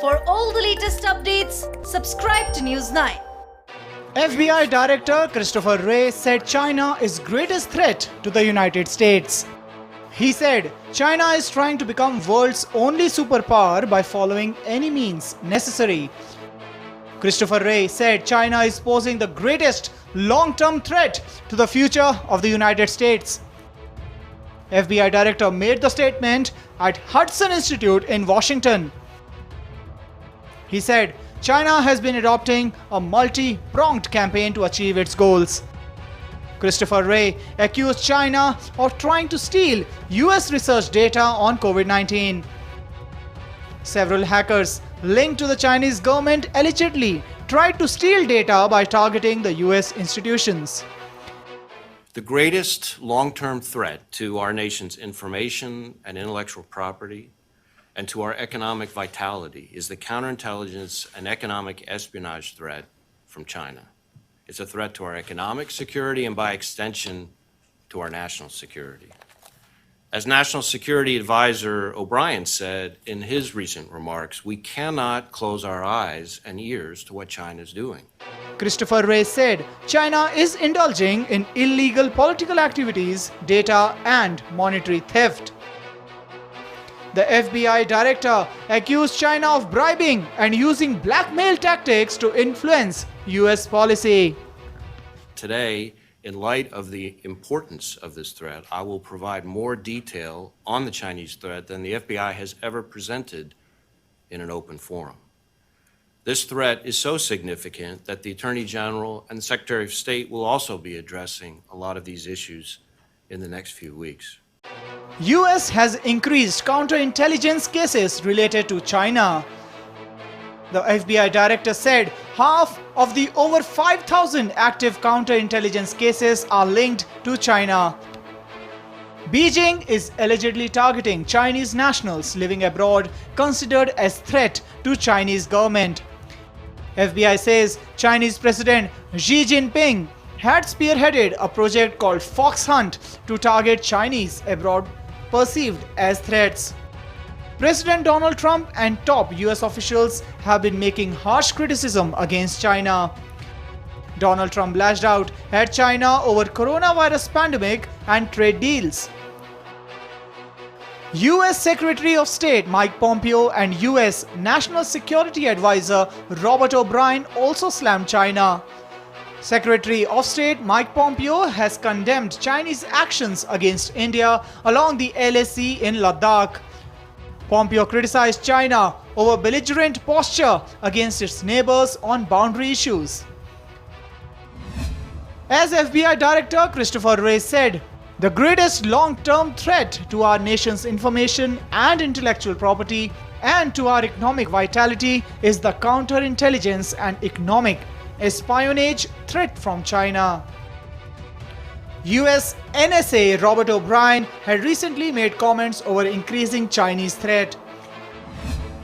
For all the latest updates, subscribe to News 9. FBI Director Christopher Wray said China is greatest threat to the United States. He said China is trying to become world's only superpower by following any means necessary. Christopher Wray said China is posing the greatest long-term threat to the future of the United States. FBI Director made the statement at Hudson Institute in Washington. He said China has been adopting a multi-pronged campaign to achieve its goals. Christopher Wray accused China of trying to steal US research data on COVID-19. Several hackers linked to the Chinese government allegedly tried to steal data by targeting the US institutions. The greatest long-term threat to our nation's information and intellectual property and to our economic vitality is the counterintelligence and economic espionage threat from China. It's a threat to our economic security and, by extension, to our national security. As National Security Advisor O'Brien said in his recent remarks, we cannot close our eyes and ears to what China is doing. Christopher Wray said China is indulging in illegal political activities, data, and monetary theft. The FBI director accused China of bribing and using blackmail tactics to influence US policy. Today, in light of the importance of this threat, I will provide more detail on the Chinese threat than the FBI has ever presented in an open forum. This threat is so significant that the Attorney General and the Secretary of State will also be addressing a lot of these issues in the next few weeks. US has increased counterintelligence cases related to China. The FBI director said half of the over 5,000 active counterintelligence cases are linked to China. Beijing is allegedly targeting Chinese nationals living abroad considered as threat to Chinese government. FBI says Chinese President Xi Jinping had spearheaded a project called Fox Hunt to target Chinese abroad perceived as threats. President Donald Trump and top US officials have been making harsh criticism against China. Donald Trump lashed out at China over coronavirus pandemic and trade deals. US Secretary of State Mike Pompeo and US National Security Advisor Robert O'Brien also slammed China. Secretary of State Mike Pompeo has condemned Chinese actions against India along the LAC in Ladakh. Pompeo criticized China over belligerent posture against its neighbors on boundary issues. As FBI Director Christopher Wray said, the greatest long-term threat to our nation's information and intellectual property and to our economic vitality is the counterintelligence and economic espionage threat from China. US NSA Robert O'Brien had recently made comments over increasing Chinese threat.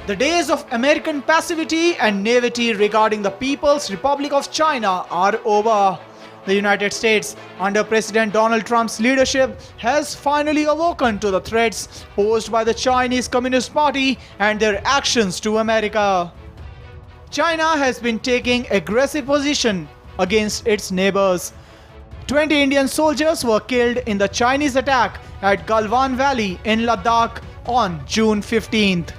The days of American passivity and naivety regarding the People's Republic of China are over. The United States, under President Donald Trump's leadership, has finally awoken to the threats posed by the Chinese Communist Party and their actions to America. China has been taking aggressive position against its neighbors. 20 Indian soldiers were killed in the Chinese attack at Galwan Valley in Ladakh on June 15th.